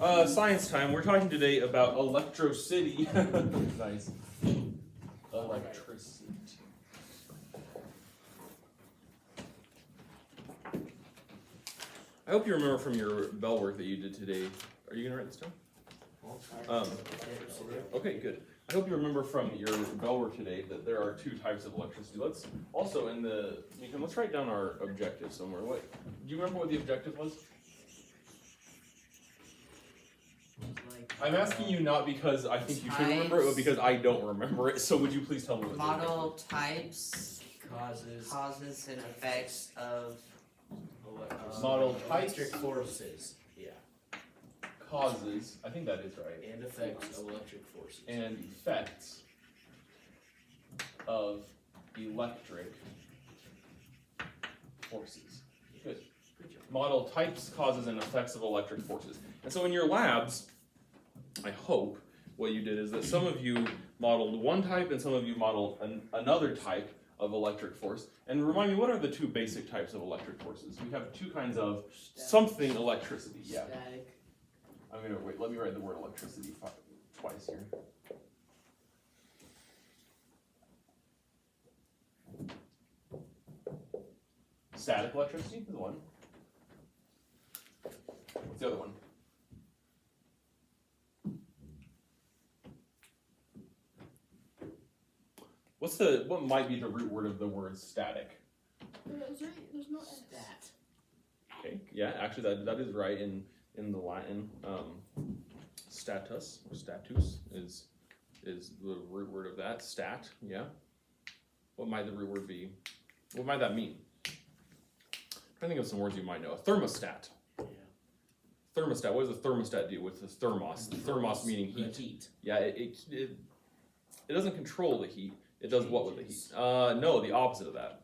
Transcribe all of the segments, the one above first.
Science time. We're talking today about electricity. Nice. Electricity. I hope you remember from your bell work that you did today. Are you gonna write this down? Okay, good. I hope you remember from your bell work today that there are two types of electricity. Let's also let's write down our objective somewhere. Do you remember what the objective was? I'm asking you not because I think you should remember it, but because I don't remember it. So would you please tell me what model types, Causes and effects of model types, electric forces. Yeah. causes, I think that is right, And effects of electric forces. and effects of electric forces. Good. Model types, causes, and effects of electric forces. And so in your labs, I hope what you did is that some of you modeled one type and some of you modeled another type of electric force. And remind me, what are the two basic types of electric forces? We have two kinds of something electricity. Yeah. Static. Let me write the word electricity twice here. Static electricity is one. What's the other one? What might be the root word of the word static? There's no S. Stat. Okay, yeah, actually that is right in the Latin. Status or status is the root word of that. Stat, yeah. What might the root word be? What might that mean? I'm trying to think of some words you might know. A thermostat. Yeah. Thermostat. What does a thermostat do with the thermos? The thermos meaning heat. Heat. Yeah, it doesn't control the heat. It does what with the heat? No, the opposite of that.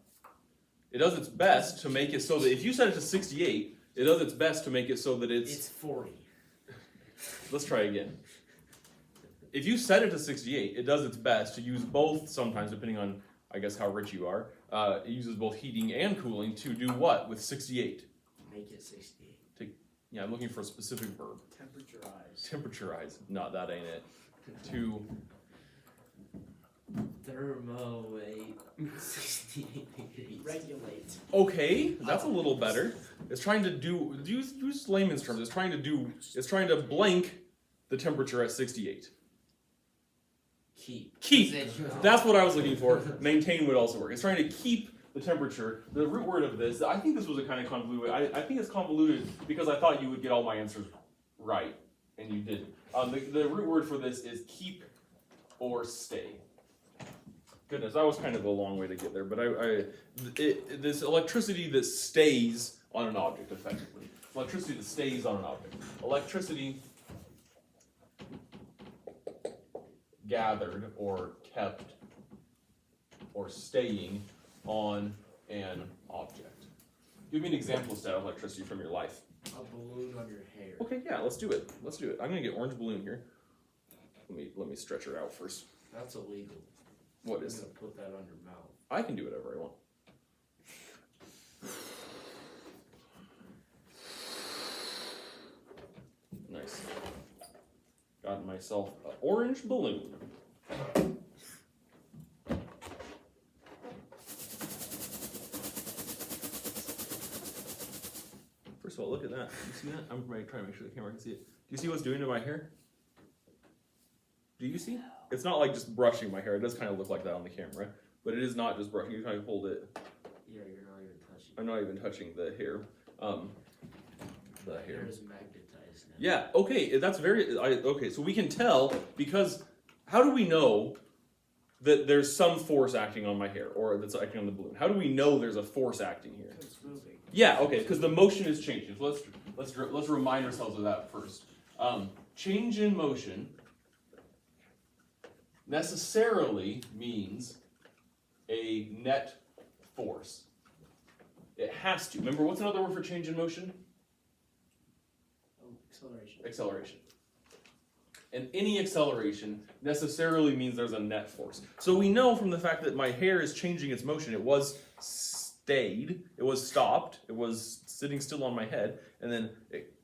It does its best to make it so that if you set it to 68, it does its best to make it so that It's 40. Let's try again. If you set it to 68, it does its best to use both sometimes, depending on, I guess, how rich you are. It uses both heating and cooling to do what with 68? Make it 68. Yeah, I'm looking for a specific verb. Temperature-ize. Temperature-ize. No, that ain't it. To Thermoate 68 degrees. Regulate. okay, that's a little better. It's trying to use layman's terms. It's trying to blank the temperature at 68. Keep. That's what I was looking for. Maintain would also work. It's trying to keep the temperature. The root word of this, I think this was a kind of convoluted. I think it's convoluted because I thought you would get all my answers right, and you didn't. The root word for this is keep or stay. Goodness, that was kind of a long way to get there, but this electricity that stays on an object, effectively. Electricity that stays on an object. Electricity gathered or kept or staying on an object. Give me an example of static electricity from your life. A balloon on your hair. Okay, yeah, let's do it. I'm gonna get orange balloon here. Let me stretch her out first. That's illegal. What I'm is gonna it? put that on your mouth. I can do whatever I want. Nice. Got myself an orange balloon. First of all, look at that. You see that? I'm trying to make sure the camera can see it. Do you see what's doing to my hair? Do you see? It's not like just brushing my hair. It does kind of look like that on the camera. But it is not just brushing. You kind of hold it. Yeah, you're not even touching. I'm not even touching the hair. The hair. Hair is magnetized now. Yeah, okay, that's okay, so we can tell because how do we know that there's some force acting on my hair or that's acting on the balloon? How do we know there's a force acting here? It's moving. Yeah, okay, because the motion is changing. So let's remind ourselves of that first. Change in motion necessarily means a net force. It has to. Remember, what's another word for change in motion? Oh, acceleration. Acceleration. And any acceleration necessarily means there's a net force. So we know from the fact that my hair is changing its motion, it was stayed, it was stopped, it was sitting still on my head, and then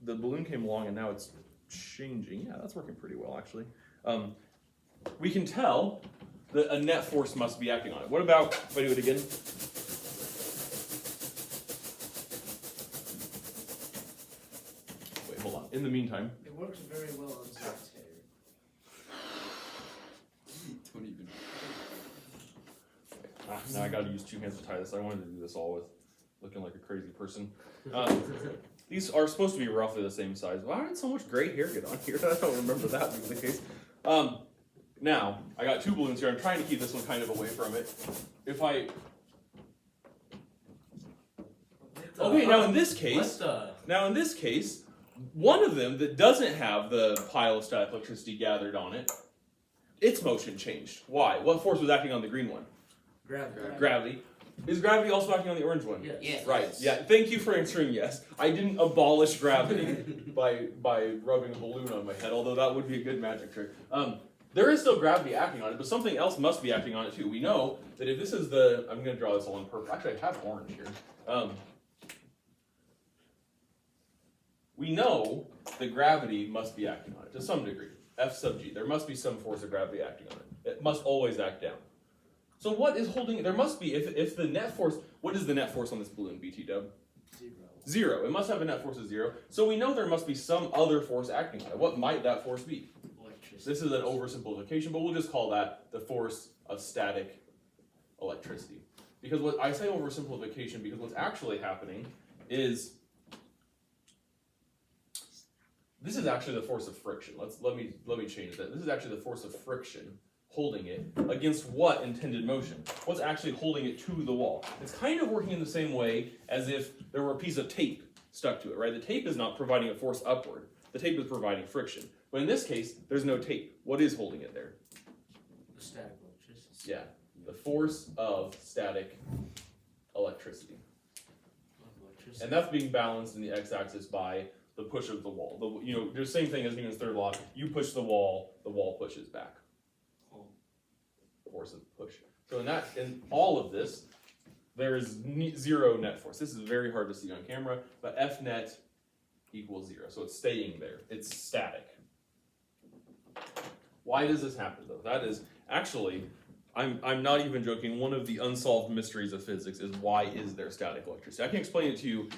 the balloon came along and now it's changing. Yeah, that's working pretty well actually. We can tell that a net force must be acting on it. What about, if I do it again? Wait, hold on. In the meantime, It works very well on Zach's hair. Don't even. now I gotta use 2 hands to tie this. I wanted to do this all with looking like a crazy person. These are supposed to be roughly the same size. Why did so much gray hair get on here? I don't remember that being the case. Now, I got 2 balloons here. I'm trying to keep this one kind of away from it. If I... Okay, now in this case, one of them that doesn't have the pile of static electricity gathered on it, its motion changed. Why? What force was acting on the green one? Gravity. Gravity. Is gravity also acting on the orange one? Yes. Yes. Right. Yeah. Thank you for answering yes. I didn't abolish gravity by rubbing a balloon on my head, although that would be a good magic trick. There is still gravity acting on it, but something else must be acting on it too. We know that if this is the, I'm going to draw this all in purple. Actually, I have orange here. We know that gravity must be acting on it to some degree. F sub g. There must be some force of gravity acting on it. It must always act down. So what is holding it? There must be, if the net force, what is the net force on this balloon, BT dub? 0. It must have a net force of 0. So we know there must be some other force acting on it. What might that force be? Electricity. This is an oversimplification, but we'll just call that the force of static electricity. Because what I say oversimplification because what's actually happening is this is actually the force of friction. Let me change that. This is actually the force of friction holding it against what intended motion? What's actually holding it to the wall? It's kind of working in the same way as if there were a piece of tape stuck to it, right? The tape is not providing a force upward. The tape is providing friction. But in this case, there's no tape. What is holding it there? The static electricity. Yeah, the force of static electricity. And that's being balanced in the x-axis by the push of the wall. The same thing as Newton's third law. You push the wall pushes back. Force of push. So in all of this, there is 0 net force. This is very hard to see on camera, but F net equals 0. So it's staying there. It's static. Why does this happen though? That is actually, I'm not even joking, one of the unsolved mysteries of physics is why is there static electricity? I can explain it to you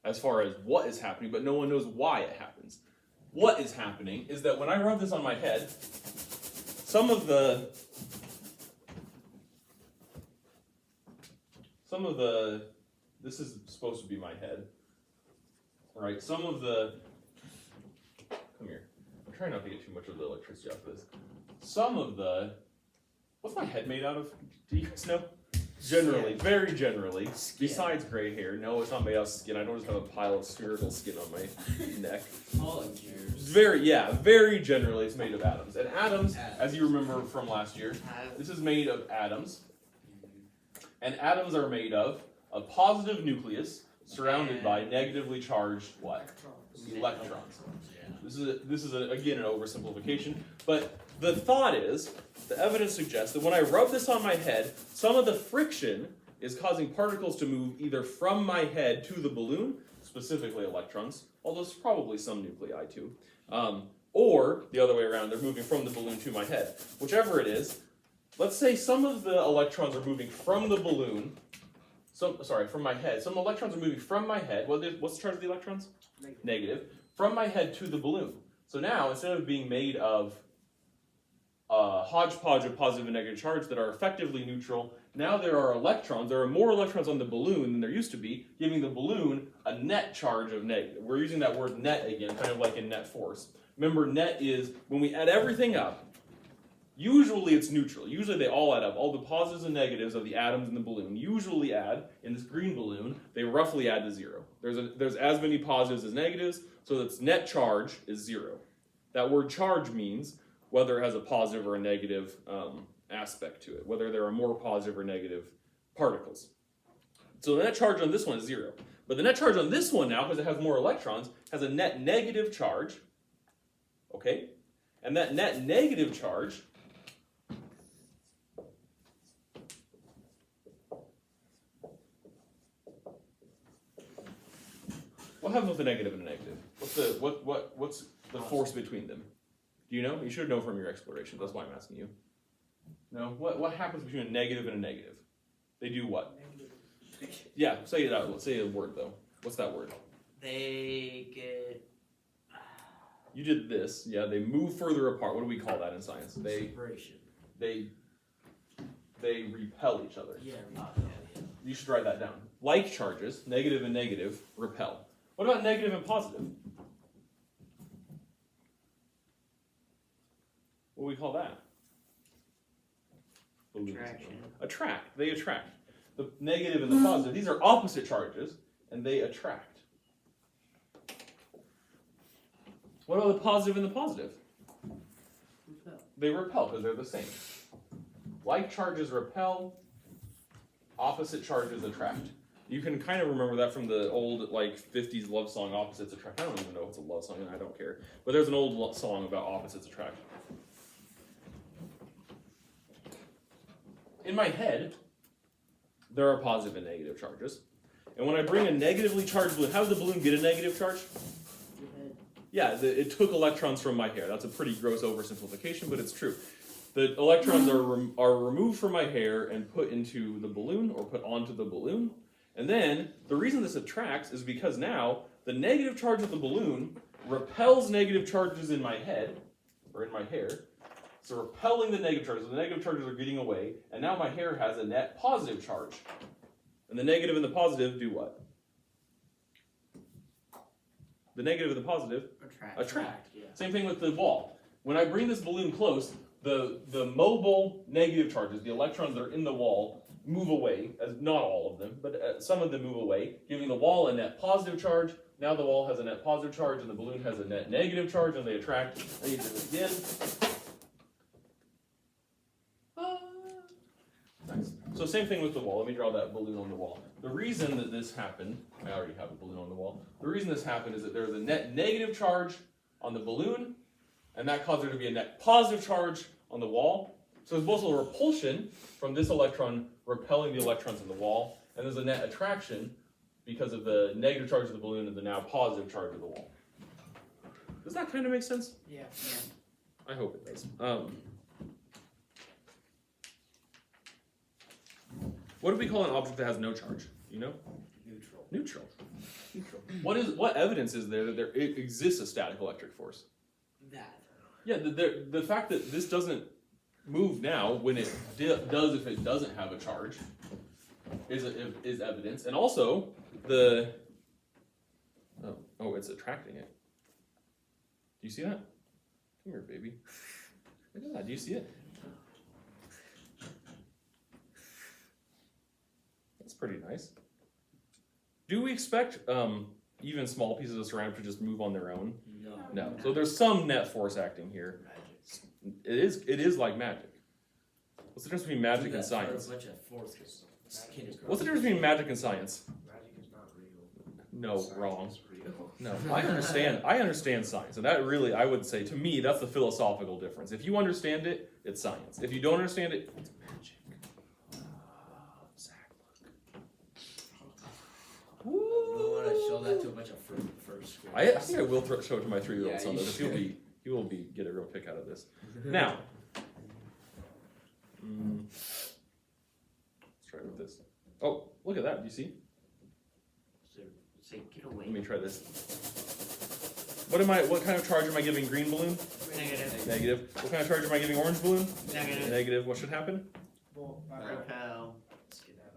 as far as what is happening, but no one knows why it happens. What is happening is that when I rub this on my head, this is supposed to be my head, right? Come here. I'm trying not to get too much of the electricity off of this. What's my head made out of? Do you guys know? Generally, very generally, besides gray hair. No, it's not made out of skin. I don't just have a pile of spherical skin on my neck. Polymers. Very generally, it's made of atoms. And atoms, as you remember from last year, this is made of atoms. And atoms are made of a positive nucleus surrounded by negatively charged what? Electrons. This is again an oversimplification, but the thought is, the evidence suggests that when I rub this on my head, some of the friction is causing particles to move either from my head to the balloon, specifically electrons, although there's probably some nuclei too, or the other way around, they're moving from the balloon to my head. Whichever it is, let's say some of the electrons are moving from the balloon, from my head. Some electrons are moving from my head. What's the charge of the electrons? Negative. From my head to the balloon. So now, instead of being made of a hodgepodge of positive and negative charge that are effectively neutral, now there are more electrons on the balloon than there used to be, giving the balloon a net charge of negative. We're using that word net again, kind of like in net force. Remember, net is, when we add everything up, usually it's neutral. Usually they all add up. All the positives and negatives of the atoms in the balloon usually add, in this green balloon, they roughly add to 0. There's as many positives as negatives, so its net charge is 0. That word charge means whether it has a positive or a negative aspect to it, whether there are more positive or negative particles. So the net charge on this one is 0. But the net charge on this one now, because it has more electrons, has a net negative charge, okay? And that net negative charge what happens with a negative and a negative? What's the force between them? Do you know? You should know from your exploration. That's why I'm asking you. No? What happens between a negative and a negative? They do what? Yeah, say it out. Say a word though. What's that word? They get You did this. Yeah, they move further apart. What do we call that in science? Separation. They repel each other. Yeah. You should write that down. Like charges, negative and negative, repel. What about negative and positive? What do we call that? attraction. Attract. They attract. The negative and the positive, these are opposite charges, and they attract. What about the positive and the positive? Repel. They repel because they're the same. Like charges repel, opposite charges attract. You can kind of remember that from the old 50s love song, Opposites Attract. I don't even know if it's a love song, and I don't care. But there's an old song about opposites attract. In my head, there are positive and negative charges. And when I bring a negatively charged balloon, how does the balloon get a negative charge? Your head. Yeah, it took electrons from my hair. That's a pretty gross oversimplification, but it's true. The electrons are removed from my hair and put into the balloon or put onto the balloon. And then the reason this attracts is because now the negative charge of the balloon repels negative charges in my head or in my hair. So repelling the negative charges. The negative charges are getting away, and now my hair has a net positive charge. And the negative and the positive do what? The negative and the positive attract. Yeah. Same thing with the wall. When I bring this balloon close, the mobile negative charges, the electrons that are in the wall, move away, as not all of them, but some of them move away, giving the wall a net positive charge. Now the wall has a net positive charge, and the balloon has a net negative charge, and they attract. I need to do it again. Nice. So same thing with the wall. Let me draw that balloon on the wall. The reason that this happened, I already have a balloon on the wall. The reason this happened is that there's a net negative charge on the balloon, and that caused there to be a net positive charge on the wall. So there's both a repulsion from this electron repelling the electrons in the wall, and there's a net attraction because of the negative charge of the balloon and the now positive charge of the wall. Does that kind of make sense? Yeah. I hope it does. What do we call an object that has no charge? You know? Neutral. Neutral. What evidence is there that there exists a static electric force? That. Yeah, the fact that this doesn't move now when it does if it doesn't have a charge is evidence, and also the it's attracting it. Do you see that? Come here, baby. Look at that. Do you see it? That's pretty nice. Do we expect even small pieces of ceramic to just move on their own? No. No. So there's some net force acting here. Magic. It is like magic. What's the difference between magic and science? A bunch of forces. What's the difference between magic and science? Magic is not real. No, Science wrong. is real. No, I understand science, and that really, I would say, to me, that's the philosophical difference. If you understand it, it's science. If you don't understand it, it's magic. Zach, look. We want to show that to a bunch of first graders. I think I will show it to my 3-year-old Yeah, son, you though, because he will get a real kick out of this. Now, let's try with this. Oh, look at that. Do you see? Say, get away. Let me try this. What kind of charge am I giving green balloon? Negative. Negative. What kind of charge am I giving orange balloon? Negative. Negative. What should happen? Repel.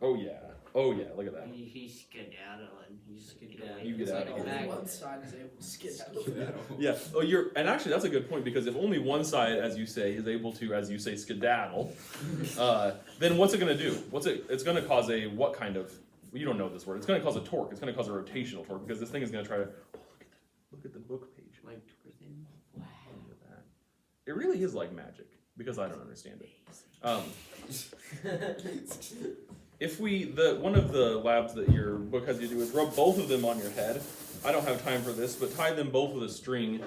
Oh yeah. Oh yeah. Look at that. He's skedaddling. He's skedaddling. You get out of here. One side is able to skedaddle. Yeah. Oh, and actually that's a good point, because if only one side, as you say, is able to, as you say, skedaddle, then what's it going to do? It's going to cause a what kind of? Well, you don't know this word. It's going to cause a torque. It's going to cause a rotational torque, because this thing is going to try to. Oh, look at the book page. Like towards the end. Wow. Look at that. It really is like magic, because I don't understand it. If one of the labs that your book has you do is rub both of them on your head. I don't have time for this, but tie them both with a string,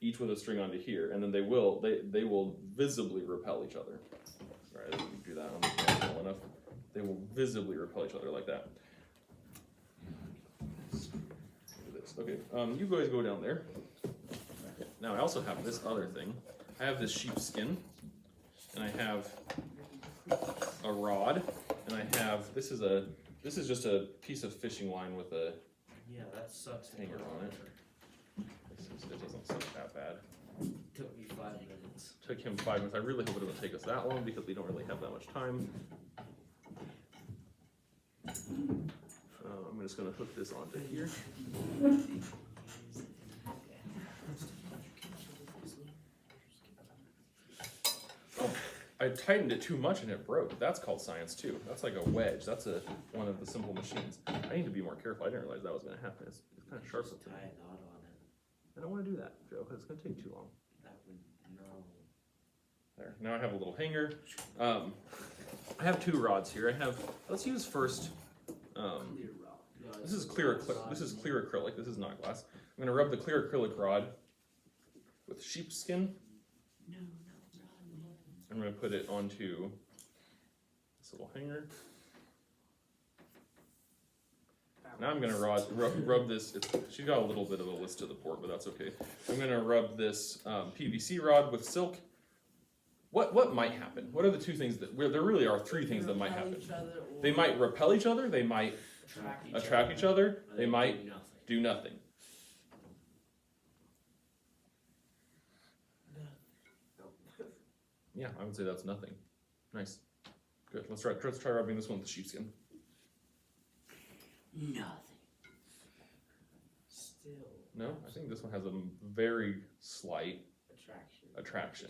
each with a string onto here, and then they will visibly repel each other. All right, let me do that on the camera well enough. They will visibly repel each other like that. Look at this. Okay, you guys go down there. Now I also have this other thing. I have this sheepskin, and I have a rod, and I have this is just a piece of fishing line with a Yeah, that sucks. hanger on it. It doesn't suck that bad. Took me 5 minutes. Took him 5 minutes. I really hope it doesn't take us that long because we don't really have that much time. I'm just gonna hook this onto here. I tightened it too much and it broke. That's called science too. That's like a wedge. That's one of the simple machines. I need to be more careful. I didn't realize that was gonna happen. It's kind of sharp. Just tie a knot on it. I don't want to do that, Joe, because it's gonna take too long. That would, no. There. Now I have a little hanger. I have 2 rods here. Let's use first. Clear rock. No, This is clear acrylic. This is not glass. I'm gonna rub the clear acrylic rod with sheepskin. No. I'm gonna put it onto this little hanger. Now I'm gonna rub this. She's got a little bit of a list to the port, but that's okay. I'm gonna rub this PVC rod with silk. What might happen? What are the 2 things there really are 3 things that might happen. They might repel each other. They might attract each other. They might do nothing. Yeah, I would say that's nothing. Nice. Good. Let's try rubbing this one with the sheepskin. Nothing. Still. No, I think this one has a very slight attraction.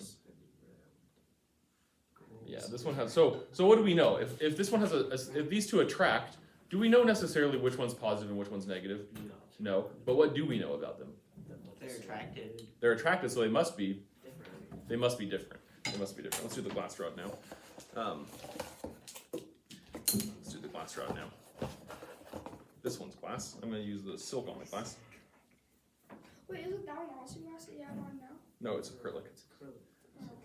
Yeah, this one has. So what do we know? If this one has if these 2 attract, do we know necessarily which one's positive and which one's negative? No. But what do we know about them? They're attracted. They're attracted, so they must be Different. They must be different. Let's do the glass rod now. Let's do the glass rod now. This one's glass. I'm going to use the silk on the glass. Wait, is it that one also glass that you have on now? No, it's acrylic.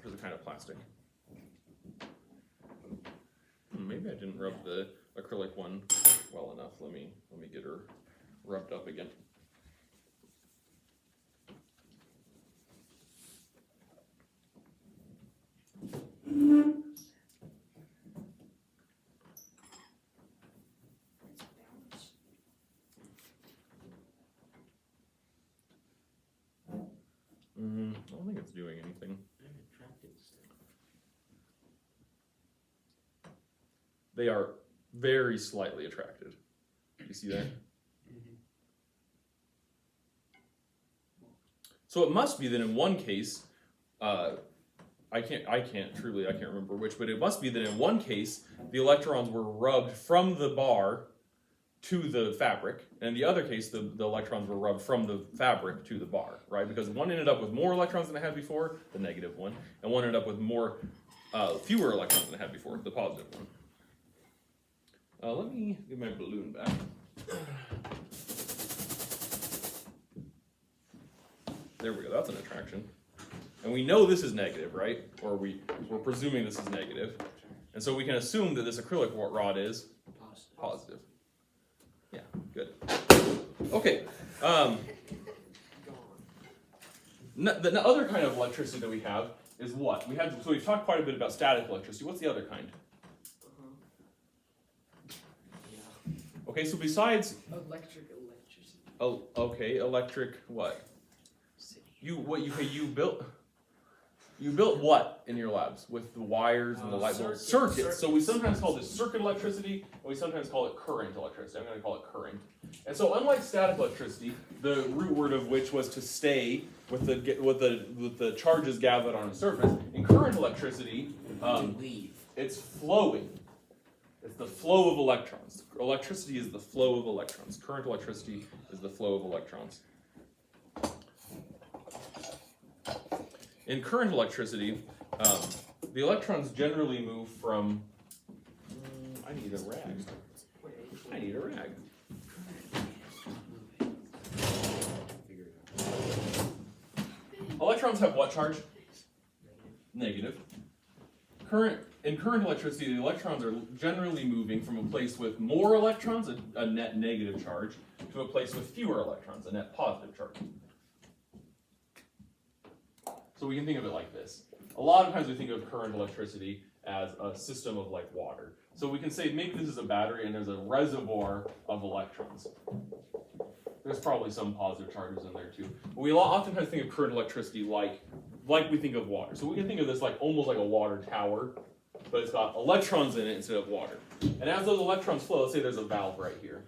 It's a kind of plastic. Maybe I didn't rub the acrylic one well enough. Let me get her rubbed up again. It's balanced. I don't think it's doing anything. They're attracted still. They are very slightly attracted. You see that? So it must be that in one case, I can't remember which, but it must be that in one case the electrons were rubbed from the bar to the fabric, and in the other case the electrons were rubbed from the fabric to the bar, right? Because one ended up with more electrons than it had before, the negative one, and one ended up with fewer electrons than it had before, the positive one. Let me get my balloon back. There we go, that's an attraction. And we know this is negative, right? Or we're presuming this is negative. And so we can assume that this acrylic rod is positive. Yeah, good. Okay. The other kind of electricity that we have is what? So we've talked quite a bit about static electricity. What's the other kind? Okay, so besides Electricity. electric what? You built what in your labs with the wires and the light bulbs? Circuits. So we sometimes call this circuit electricity, and we sometimes call it current electricity. I'm going to call it current. And so, unlike static electricity, the root word of which was to stay with the charges gathered on a surface, in current electricity, it's flowing. It's the flow of electrons. Electricity is the flow of electrons. Current electricity is the flow of electrons. In current electricity, the electrons generally move from. I need a rag. Electrons have what charge? Negative. In current electricity, the electrons are generally moving from a place with more electrons, a net negative charge, to a place with fewer electrons, a net positive charge. So we can think of it like this. A lot of times we think of current electricity as a system of like water. So we can say maybe this is a battery and there's a reservoir of electrons. There's probably some positive charges in there too. But we oftentimes think of current electricity like we think of water. So we can think of this like almost like a water tower, but it's got electrons in it instead of water. And as those electrons flow, let's say there's a valve right here.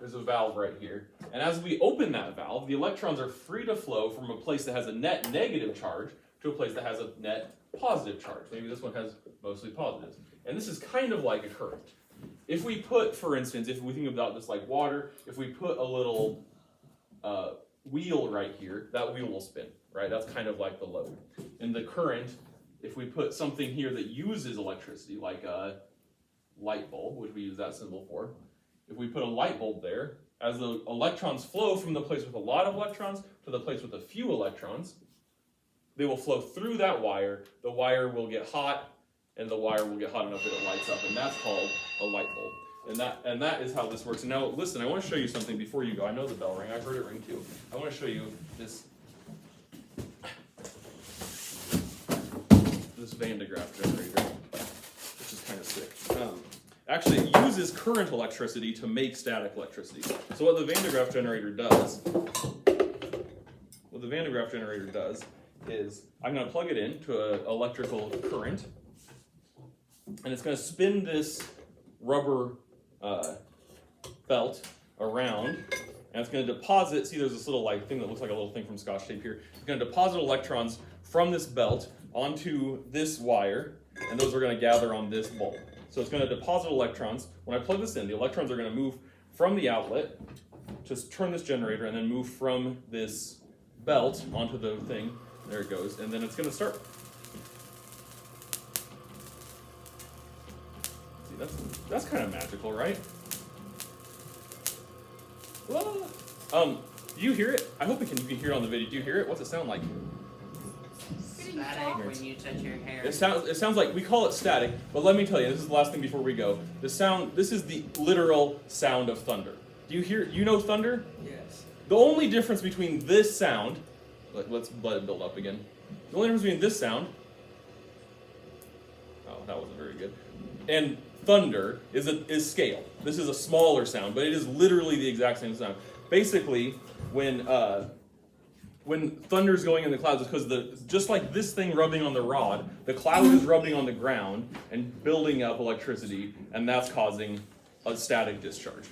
There's a valve right here. And as we open that valve, the electrons are free to flow from a place that has a net negative charge to a place that has a net positive charge. Maybe this one has mostly positives. And this is kind of like a current. If we put, for instance, if we think about this like water, if we put a little wheel right here, that wheel will spin, right? That's kind of like the load. And the current, if we put something here that uses electricity, like a light bulb, which we use that symbol for, if we put a light bulb there, as the electrons flow from the place with a lot of electrons to the place with a few electrons, they will flow through that wire, the wire will get hot, and the wire will get hot enough that it lights up, and that's called a light bulb. And that is how this works. And now listen, I want to show you something before you go. I know the bell rang, I heard it ring too. I want to show you this Van de Graaff generator, which is kind of sick. Actually, it uses current electricity to make static electricity. So what the Van de Graaff generator does, is I'm going to plug it into an electrical current, and it's going to spin this rubber belt around, and it's going to deposit, see there's this little like thing that looks like a little thing from Scotch tape here. It's going to deposit electrons from this belt onto this wire, and those are going to gather on this bulb. So it's going to deposit electrons. When I plug this in, the electrons are going to move from the outlet to turn this generator, and then move from this belt onto the thing. There it goes, and then it's going to start. See, that's kind of magical, right? Whoa. Do you hear it? I hope you can hear it on the video. Do you hear it? What's it sound like? Static when you touch your hair. It sounds like, we call it static, but let me tell you, this is the last thing before we go. This is the literal sound of thunder. Do you know thunder? Yes. The only difference between this sound, let's let it build up again. The only difference between this sound, oh, that wasn't very good, and thunder is scale. This is a smaller sound, but it is literally the exact same sound. Basically, when thunder's going in the clouds, it's because just like this thing rubbing on the rod, the cloud is rubbing on the ground and building up electricity, and that's causing a static discharge.